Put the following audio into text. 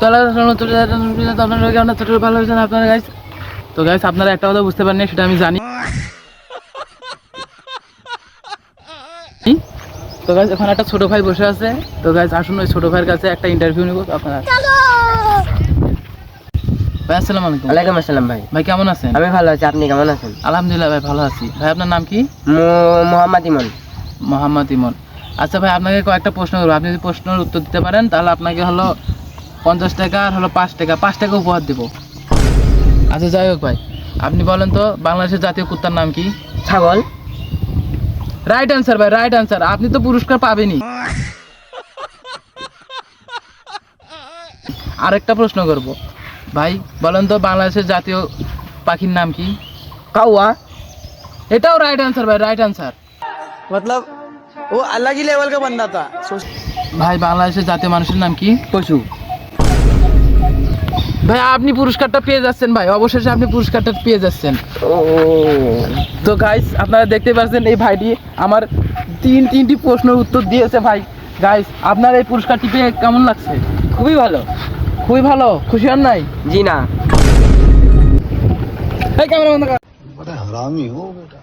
তো গাইস আপনারা একটা কথা বুঝতে পারেন সেটা আমি জানি। তো গাইস ওখানে একটা ছোট ভাই বসে আছে। তো গাইস আসুন ওই ছোট ভাইয়ের কাছে একটা ইন্টারভিউ নিব আপনারা। ভাই আসসালামু আলাইকুম। ওয়ালাইকুম আসসালাম ভাই। ভাই কেমন আছেন? আমি ভালো আছি, আপনি কেমন আছেন? আলহামদুলিল্লাহ ভাই ভালো আছি। ভাই আপনার নাম কি? মোহাম্মদ ইমন। মোহাম্মদ ইমন। আচ্ছা ভাই আপনাকে কয়েকটা প্রশ্ন করবো, আপনি যদি প্রশ্নের উত্তর দিতে পারেন তাহলে আপনাকে হলো 50 টাকা আর হলো 5 টাকা উপহার দেব। আচ্ছা যাই হোক ভাই, আপনি বলেন তো বাংলাদেশের জাতীয় কুত্তার নাম কি? ছাগল। রাইট অ্যান্সার ভাই, রাইট অ্যান্সার। আপনি তো পুরস্কার পাবেনই। আরেকটা প্রশ্ন করব ভাই, বলেন তো বাংলাদেশের জাতীয় পাখির নাম কি? কাউয়া। এটাও রাইট অ্যান্সার ভাই, রাইট অ্যান্সার। मतलब वो अलग ही लेवल का बंदा था। ভাই বাংলাদেশের জাতীয় মানুষের নাম কি? পশু। ভাই আপনি পুরস্কারটা পেয়ে যাচ্ছেন ভাই, অবশেষে আপনি পুরস্কারটা পেয়ে যাচ্ছেন। ও তো গাইস আপনারা দেখতে পাচ্ছেন এই ভাইটি আমার তিনটি প্রশ্নের উত্তর দিয়েছে ভাই। গাইস আপনার এই পুরস্কারটি পেয়ে কেমন লাগছে? খুবই ভালো। খুবই ভালো, খুশি হন নাই? জি না। এই ক্যামেরা বন্ধ কর। बड़ा हरामी हो बेटा।